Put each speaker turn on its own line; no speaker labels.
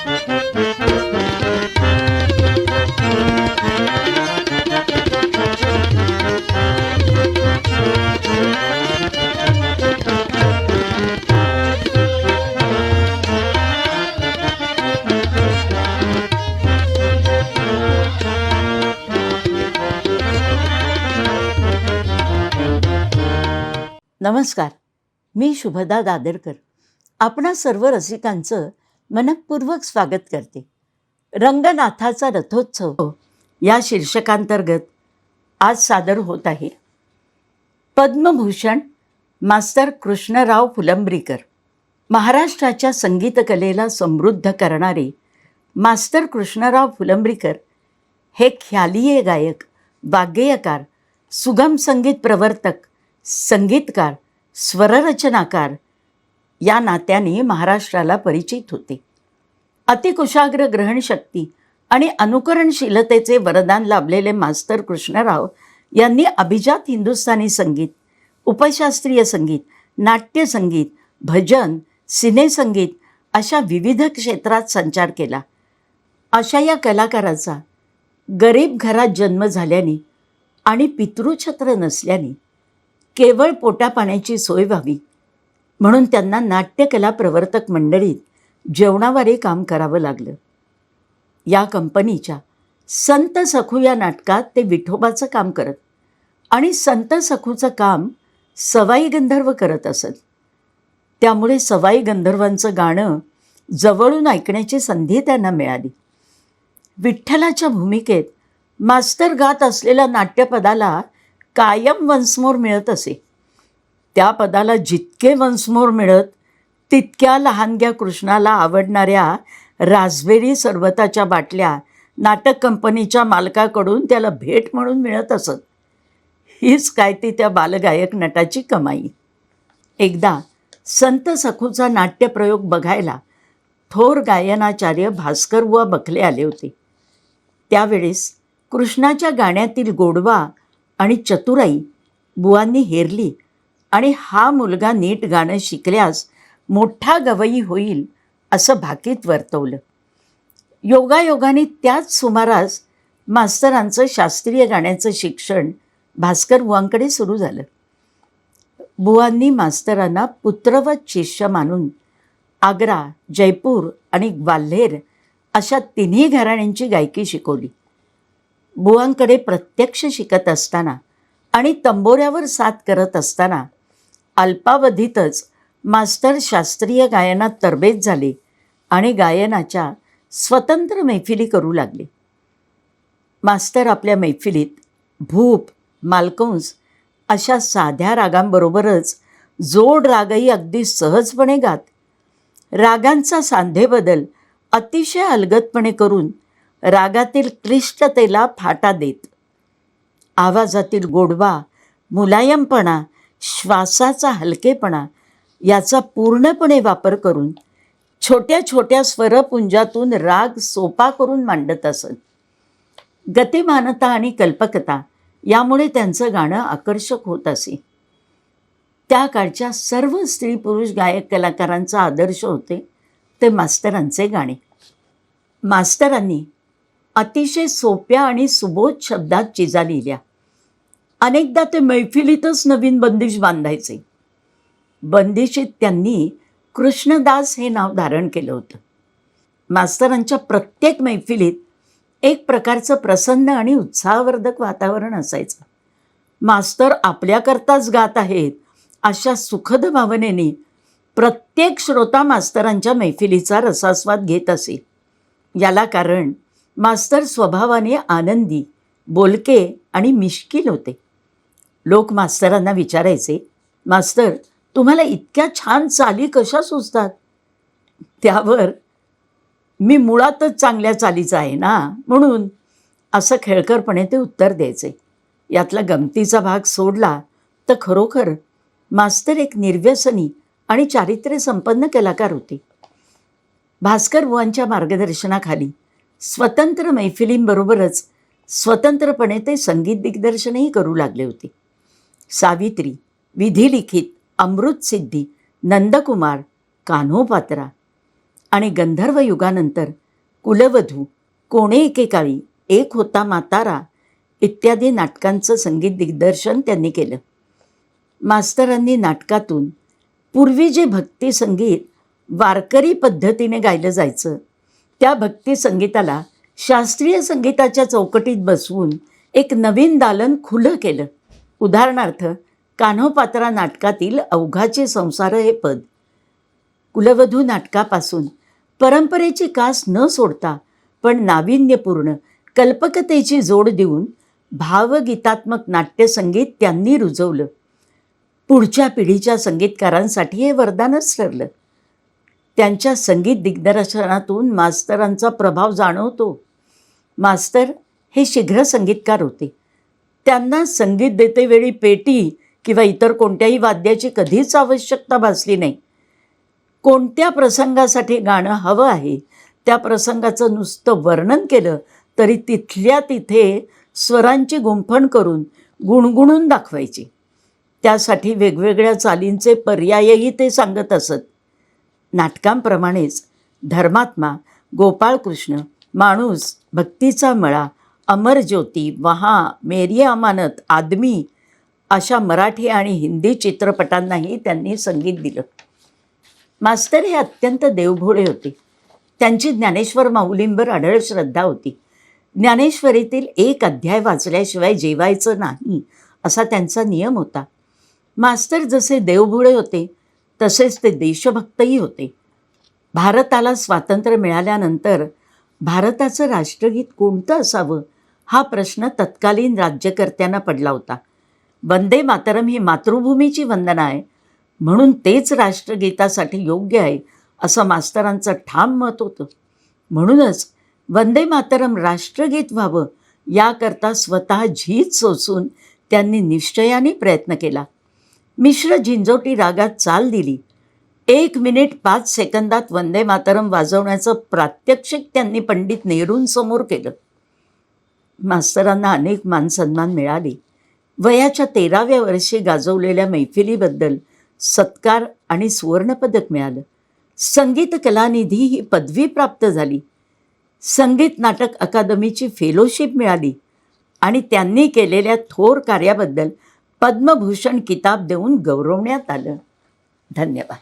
नमस्कार, मी शुभदा दादरकर आपणा सर्व रसिकांचं मनःपूर्वक स्वागत करते. रंगनाथाचा रथोत्सव या शीर्षकांतर्गत आज सादर होत आहे पद्मभूषण मास्तर कृष्णराव फुलंब्रीकर. महाराष्ट्राच्या संगीतकलेला समृद्ध करणारे मास्तर कृष्णराव फुलंब्रीकर हे ख्यालीय गायक, वाग्गेयकार, सुगम संगीत प्रवर्तक, संगीतकार, स्वररचनाकार या नात्याने महाराष्ट्राला परिचित होते. अतिकुशाग्र ग्रहणशक्ती आणि अनुकरणशीलतेचे वरदान लाभलेले मास्तर कृष्णराव यांनी अभिजात हिंदुस्थानी संगीत, उपशास्त्रीय संगीत, नाट्यसंगीत, भजन, सिनेसंगीत अशा विविध क्षेत्रात संचार केला. अशा या कलाकाराचा गरीब घरात जन्म झाल्याने आणि पितृछत्र नसल्याने केवळ पोटापाण्याची सोय व्हावी म्हणून त्यांना नाट्यकला प्रवर्तक मंडळीत जेवणावारे काम करावं लागलं. या कंपनीच्या संत सखू या नाटकात ते विठोबाचं काम करत आणि संत सखूचं काम सवाई गंधर्व करत असत. त्यामुळे सवाई गंधर्वांचं गाणं जवळून ऐकण्याची संधी त्यांना मिळाली. विठ्ठलाच्या भूमिकेत मास्तर गात असलेल्या नाट्यपदाला कायम वन्समोर मिळत असे. त्या पदाला जितके वन्समोर मिळत तितक्या लहानग्या कृष्णाला आवडणाऱ्या रास्बेरी सरबताच्या बाटल्या नाटक कंपनीच्या मालकाकडून त्याला भेट म्हणून मिळत असत. हीच काय ती त्या बालगायक नटाची कमाई. एकदा संत सखूचा नाट्यप्रयोग बघायला थोर गायनाचार्य भास्करबुवा बखले आले होते. त्यावेळेस कृष्णाच्या गाण्यातील गोडवा आणि चतुराई बुवांनी हेरली आणि हा मुलगा नीट गाणं शिकल्यास मोठा गवई होईल असं भाकीत वर्तवलं. योगायोगाने त्याच सुमारास मास्तरांचं शास्त्रीय गाण्याचं शिक्षण भास्कर बुवांकडे सुरू झालं. बुवांनी मास्तरांना पुत्रवत शिष्य मानून आग्रा, जयपूर आणि ग्वाल्हेर अशा तिन्ही घराण्यांची गायकी शिकवली. बुवांकडे प्रत्यक्ष शिकत असताना आणि तंबोऱ्यावर साथ करत असताना अल्पावधीतच मास्तर शास्त्रीय गायनात तरबेज झाले आणि गायनाच्या स्वतंत्र मैफिली करू लागले. मास्तर आपल्या मैफिलीत भूप, मालकंस अशा साध्या रागांबरोबरच जोड रागही अगदी सहजपणे गात. रागांचा सांधेबदल अतिशय अलगदपणे करून रागातील क्लिष्टतेला फाटा देत, आवाजातील गोडवा, मुलायमपणा, श्वासाचा हलकेपणा याचा पूर्णपणे वापर करून छोट्या छोट्या स्वरपुंजातून राग सोपा करून मांडत असत. गतिमानता आणि कल्पकता यामुळे त्यांचं गाणं आकर्षक होत असे. त्या काळच्या सर्व स्त्री पुरुष गायक कलाकारांचा आदर्श होते ते मास्तरांचे गाणे. मास्तरांनी अतिशय सोप्या आणि सुबोध शब्दात चिजा लिहिल्या. अनेकदा ते मैफिलीतच नवीन बंदिश बांधायचे. बंदिशीत त्यांनी कृष्णदास हे नाव धारण केलं होतं. मास्तरांच्या प्रत्येक मैफिलीत एक प्रकारचं प्रसन्न आणि उत्साहवर्धक वातावरण असायचं. मास्तर आपल्याकरताच गात आहेत अशा सुखद भावनेने प्रत्येक श्रोता मास्तरांच्या मैफिलीचा रसास्वाद घेत असे. याला कारण मास्तर स्वभावाने आनंदी, बोलके आणि मिश्किल होते. लोक मास्तरांना विचारायचे, मास्तर तुम्हाला इतक्या छान चाली कशा सुचतात? त्यावर मी मुळातच चांगल्या चालीचा आहे ना म्हणून असं खेळकरपणे ते उत्तर द्यायचे. यातला गमतीचा भाग सोडला तर खरोखर मास्तर एक निर्व्यसनी आणि चारित्र्य संपन्न कलाकार होते. भास्कर बुवांच्या मार्गदर्शनाखाली स्वतंत्र मैफिलींबरोबरच स्वतंत्रपणे ते संगीत दिग्दर्शनही करू लागले होते. सावित्री, विधिलिखित, अमृतसिद्धी, नंदकुमार, कान्होपात्रा आणि गंधर्व युगानंतर कुलवधू, कोणे एकेकाळी, एक होता म्हातारा इत्यादी नाटकांचं संगीत दिग्दर्शन त्यांनी केलं. मास्तरांनी नाटकातून पूर्वी जे भक्ती संगीत वारकरी पद्धतीने गायलं जायचं त्या भक्ती संगीताला शास्त्रीय संगीताच्या चौकटीत बसवून एक नवीन दालन खुलं केलं. उदाहरणार्थ कान्होपात्रा नाटकातील अवघाचे संसार हे पद. कुलवधू नाटकापासून परंपरेची कास न सोडता पण नाविन्यपूर्ण कल्पकतेची जोड देऊन भावगीतात्मक नाट्यसंगीत त्यांनी रुजवलं. पुढच्या पिढीच्या संगीतकारांसाठी हे वरदानच ठरलं. त्यांच्या संगीत दिग्दर्शनातून मास्तरांचा प्रभाव जाणवतो. मास्तर हे शीघ्र संगीतकार होते. त्यांना संगीत देतेवेळी पेटी किंवा इतर कोणत्याही वाद्याची कधीच आवश्यकता भासली नाही. कोणत्या प्रसंगासाठी गाणं हवं आहे त्या प्रसंगाचं नुसतं वर्णन केलं तरी तिथल्या तिथे स्वरांची गुंफण करून गुणगुणून दाखवायची. त्यासाठी वेगवेगळ्या चालींचे पर्यायही ते सांगत असत. नाटकांप्रमाणेच धर्मात्मा, गोपाळकृष्ण, माणूस, भक्तीचा मळा, अमरज्योती, वहा, मेरी अमानत, आदमी अशा मराठी आणि हिंदी चित्रपटांनाही त्यांनी संगीत दिलं. मास्तर हे अत्यंत देवभोळे होते. त्यांची ज्ञानेश्वर माऊलींवर अढळ श्रद्धा होती. ज्ञानेश्वरीतील एक अध्याय वाचल्याशिवाय जेवायचं नाही असा त्यांचा नियम होता. मास्तर जसे देवभोळे होते तसेच ते देशभक्तही होते. भारताला स्वातंत्र्य मिळाल्यानंतर भारताचं राष्ट्रगीत कोणतं असावं हा प्रश्न तत्कालीन राज्यकर्त्यांना पडला होता. वंदे मातरम ही मातृभूमीची वंदना आहे म्हणून तेच राष्ट्रगीतासाठी योग्य आहे असं मास्तरांचं ठाम मत होतं. म्हणूनच वंदे मातरम राष्ट्रगीत व्हावं याकरता स्वतः झीज सोसून त्यांनी निश्चयाने प्रयत्न केला. मिश्र झिंजोटी रागात चाल दिली. 1 मिनिट 5 सेकंदात वंदे मातरम वाजवण्याचं प्रात्यक्षिक त्यांनी पंडित नेहरूंसमोर केलं. मास्तरांना अनेक मानसन्मान मिळाले. वयाच्या 13व्या वर्षी गाजवलेल्या मैफिलीबद्दल सत्कार आणि सुवर्णपदक मिळालं. संगीत कलानिधी ही पदवी प्राप्त झाली. संगीत नाटक अकादमीची फेलोशिप मिळाली आणि त्यांनी केलेल्या थोर कार्याबद्दल पद्मभूषण किताब देऊन गौरवण्यात आलं. धन्यवाद.